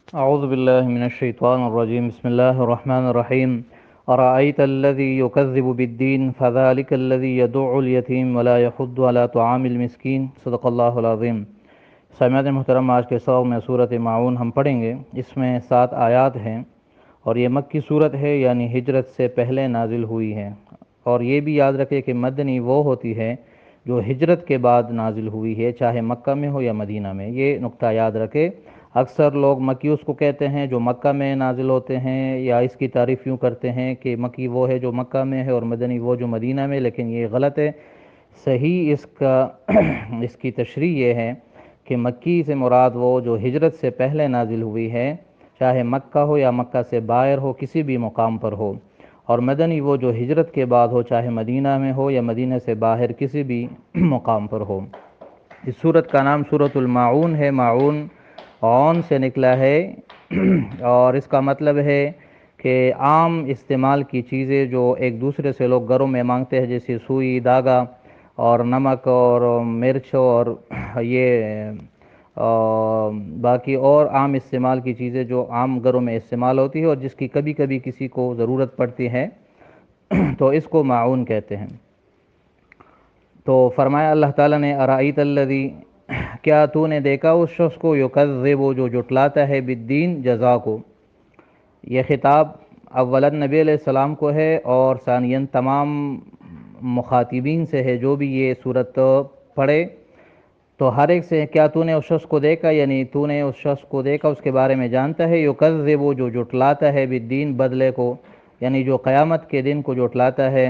أعوذ بالله من الشيطان الرجيم بسم الله الرحمن الرحيم أرأيت الذي يكذب بالدين فذلك الذي يدع اليتيم ولا يحض على طعام المسكين صدق اللہ العظیم۔ سامعین محترم، آج کے سبق میں سورۃ معون ہم پڑھیں گے۔ اس میں 7 آیات ہیں اور یہ مکی صورت ہے، یعنی ہجرت سے پہلے نازل ہوئی ہے۔ اور یہ بھی یاد رکھے کہ مدنی وہ ہوتی ہے جو ہجرت کے بعد نازل ہوئی ہے، چاہے مکہ میں ہو یا مدینہ میں۔ یہ نقطہ یاد رکھے۔ اکثر لوگ مکی اس کو کہتے ہیں جو مکہ میں نازل ہوتے ہیں، یا اس کی تعریف یوں کرتے ہیں کہ مکی وہ ہے جو مکہ میں ہے اور مدنی وہ جو مدینہ میں، لیکن یہ غلط ہے۔ صحیح اس کی تشریح یہ ہے کہ مکی سے مراد وہ جو ہجرت سے پہلے نازل ہوئی ہے، چاہے مکہ ہو یا مکہ سے باہر ہو، کسی بھی مقام پر ہو، اور مدنی وہ جو ہجرت کے بعد ہو، چاہے مدینہ میں ہو یا مدینہ سے باہر کسی بھی مقام پر ہو۔ اس سورت کا نام سورۃ المعون ہے۔ معون عون سے نکلا ہے اور اس کا مطلب ہے کہ عام استعمال کی چیزیں جو ایک دوسرے سے لوگ گھروں میں مانگتے ہیں، جیسے سوئی، دھاگا اور نمک اور مرچ اور یہ باقی اور عام استعمال کی چیزیں جو عام گھروں میں استعمال ہوتی ہے اور جس کی کبھی کبھی کسی کو ضرورت پڑتی ہے تو اس کو معون کہتے ہیں۔ تو فرمایا اللہ تعالیٰ نے ارائیت الذی، کیا تو نے دیکھا اس شخص کو یکذب، جو جٹلاتا ہے، بالدین، جزا کو۔ یہ خطاب اولاً نبی علیہ السلام کو ہے اور ثانیاً تمام مخاطبین سے ہے جو بھی یہ صورت پڑھے، تو ہر ایک سے کیا تو نے اس شخص کو دیکھا، یعنی تو نے اس شخص کو دیکھا، اس کے بارے میں جانتا ہے، یکذب، جو جٹلاتا ہے، بالدین، بدلے کو، یعنی جو قیامت کے دن کو جٹلاتا ہے۔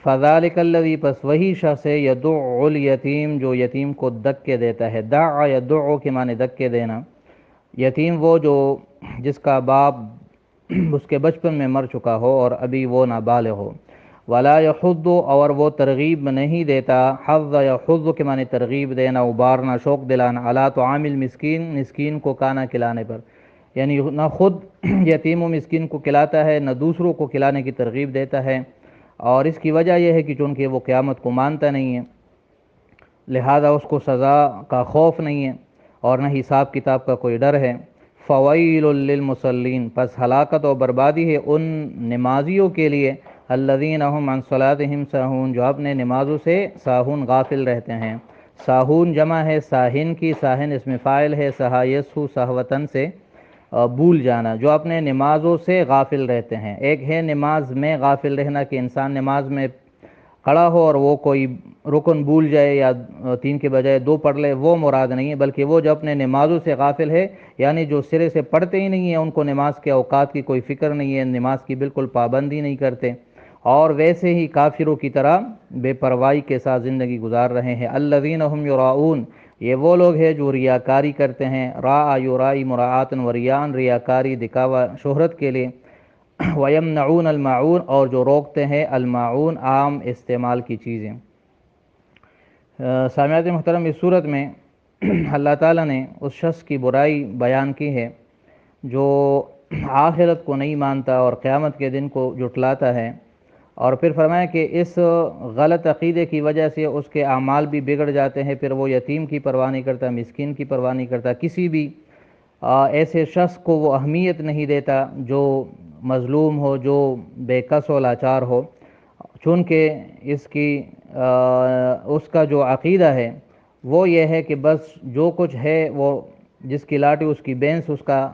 فذالک الذی، پس وہی شخص ہے، یدع الیتیم، جو یتیم کو دکے دیتا ہے۔ دع یدع کے معنی دکے دینا۔ یتیم وہ جو جس کا باپ اس کے بچپن میں مر چکا ہو اور ابھی وہ نابالغ ہو۔ ولا یحض، اور وہ ترغیب نہیں دیتا، حض یحض کے معنی ترغیب دینا، ابارنا، شوق دلانا، علی طعام المسکین، مسکین کو کھانا کھلانے پر، یعنی نہ خود یتیم و مسکین کو کھلاتا ہے، نہ دوسروں کو کھلانے کی ترغیب دیتا ہے۔ اور اس کی وجہ یہ ہے کہ چونکہ وہ قیامت کو مانتا نہیں ہے، لہذا اس کو سزا کا خوف نہیں ہے اور نہ حساب کتاب کا کوئی ڈر ہے۔ فویل للمصلین، پس ہلاکت و بربادی ہے ان نمازیوں کے لیے، الذین هم عن صلاتهم ساہون، جو اپنے نمازوں سے ساہون، غافل رہتے ہیں۔ ساہون جمع ہے ساہن کی، ساہن اس میں فاعل ہے، سہا یسہو سہوتن سے بھول جانا، جو اپنے نمازوں سے غافل رہتے ہیں۔ ایک ہے نماز میں غافل رہنا کہ انسان نماز میں کھڑا ہو اور وہ کوئی رکن بھول جائے یا 3 کے بجائے 2 پڑھ لے، وہ مراد نہیں ہے، بلکہ وہ جو اپنے نمازوں سے غافل ہے، یعنی جو سرے سے پڑھتے ہی نہیں ہیں، ان کو نماز کے اوقات کی کوئی فکر نہیں ہے، نماز کی بالکل پابندی نہیں کرتے، اور ویسے ہی کافروں کی طرح بے پرواہی کے ساتھ زندگی گزار رہے ہیں۔ الذین هم یراؤون، یہ وہ لوگ ہیں جو ریاکاری کرتے ہیں۔ راء یرائی مراعاتً و ریاءً، ریاکاری، دکھاوا، شہرت کے لیے۔ وَيَمْنَعُونَ الْمَاعُونَ، اور جو روکتے ہیں الماعون، عام استعمال کی چیزیں۔ سامعین محترم، اس صورت میں اللہ تعالیٰ نے اس شخص کی برائی بیان کی ہے جو آخرت کو نہیں مانتا اور قیامت کے دن کو جٹلاتا ہے، اور پھر فرمایا کہ اس غلط عقیدے کی وجہ سے اس کے اعمال بھی بگڑ جاتے ہیں، پھر وہ یتیم کی پرواہ نہیں کرتا، مسکین کی پرواہ نہیں کرتا، کسی بھی ایسے شخص کو وہ اہمیت نہیں دیتا جو مظلوم ہو، جو بے کس و لاچار ہو، چونکہ اس کا جو عقیدہ ہے وہ یہ ہے کہ بس جو کچھ ہے وہ جس کی لاٹھی اس کی بینس، اس کا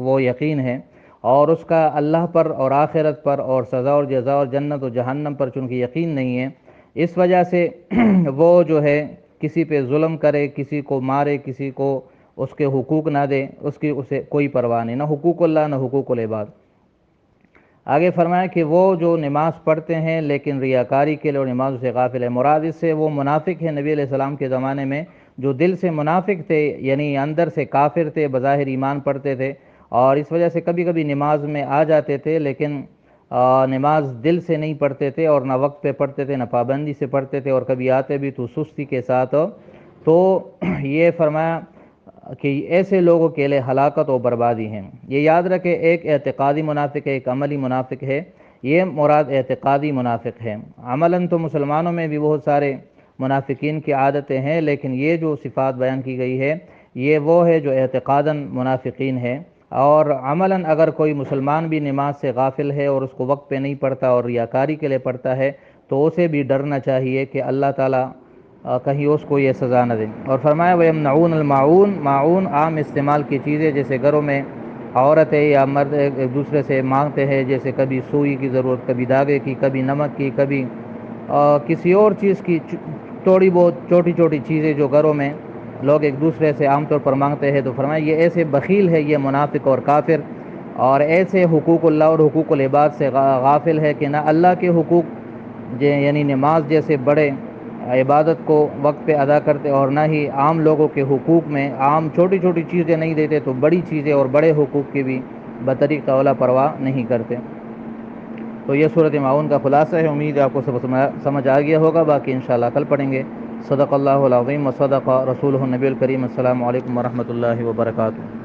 وہ یقین ہے، اور اس کا اللہ پر اور آخرت پر اور سزا اور جزا اور جنت و جہنم پر چونکہ یقین نہیں ہے، اس وجہ سے وہ جو ہے کسی پہ ظلم کرے، کسی کو مارے، کسی کو اس کے حقوق نہ دے، اسے کوئی پرواہ نہیں، نہ حقوق اللہ نہ حقوق العباد۔ آگے فرمایا کہ وہ جو نماز پڑھتے ہیں لیکن ریاکاری کے لیے اور نمازوں سے غافل ہے، مراد اس سے وہ منافق ہیں نبی علیہ السلام کے زمانے میں جو دل سے منافق تھے، یعنی اندر سے کافر تھے، بظاہر ایمان پڑھتے تھے اور اس وجہ سے کبھی کبھی نماز میں آ جاتے تھے، لیکن نماز دل سے نہیں پڑھتے تھے اور نہ وقت پہ پڑھتے تھے، نہ پابندی سے پڑھتے تھے، اور کبھی آتے بھی تو سستی کے ساتھ۔ تو یہ فرمایا کہ ایسے لوگوں کے لیے ہلاکت و بربادی ہیں۔ یہ یاد رکھے، ایک اعتقادی منافق ہے، ایک عملی منافق ہے۔ یہ مراد اعتقادی منافق ہے۔ عملاً تو مسلمانوں میں بھی بہت سارے منافقین کی عادتیں ہیں، لیکن یہ جو صفات بیان کی گئی ہے یہ وہ ہے جو اعتقاداً منافقین ہے، اور عملاً اگر کوئی مسلمان بھی نماز سے غافل ہے اور اس کو وقت پہ نہیں پڑھتا اور ریاکاری کے لیے پڑھتا ہے تو اسے بھی ڈرنا چاہیے کہ اللہ تعالیٰ کہیں اس کو یہ سزا نہ دے۔ اور فرمایا وَيَمْنَعُونَ الْمَاعُونَ، معاون عام استعمال کی چیزیں، جیسے گھروں میں عورتیں یا مرد ایک دوسرے سے مانگتے ہیں، جیسے کبھی سوئی کی ضرورت، کبھی دھاگے کی، کبھی نمک کی، کبھی کسی اور چیز کی، تھوڑی بہت چھوٹی چھوٹی چیزیں جو گھروں میں لوگ ایک دوسرے سے عام طور پر مانگتے ہیں، تو فرمایا یہ ایسے بخیل ہے، یہ منافق اور کافر، اور ایسے حقوق اللہ اور حقوق العباد سے غافل ہے کہ نہ اللہ کے حقوق یعنی نماز جیسے بڑے عبادت کو وقت پہ ادا کرتے، اور نہ ہی عام لوگوں کے حقوق میں عام چھوٹی چھوٹی چیزیں نہیں دیتے، تو بڑی چیزیں اور بڑے حقوق کی بھی بطریق اولا پرواہ نہیں کرتے۔ تو یہ صورت معاون کا خلاصہ ہے، امید ہے آپ کو سب سمجھ آ گیا ہوگا، باقی انشاءاللہ کل پڑھیں گے۔ صدق اللہ العظیم و صدق رسولہ النبی الکریم۔ السلام علیکم ورحمۃ اللہ وبرکاتہ۔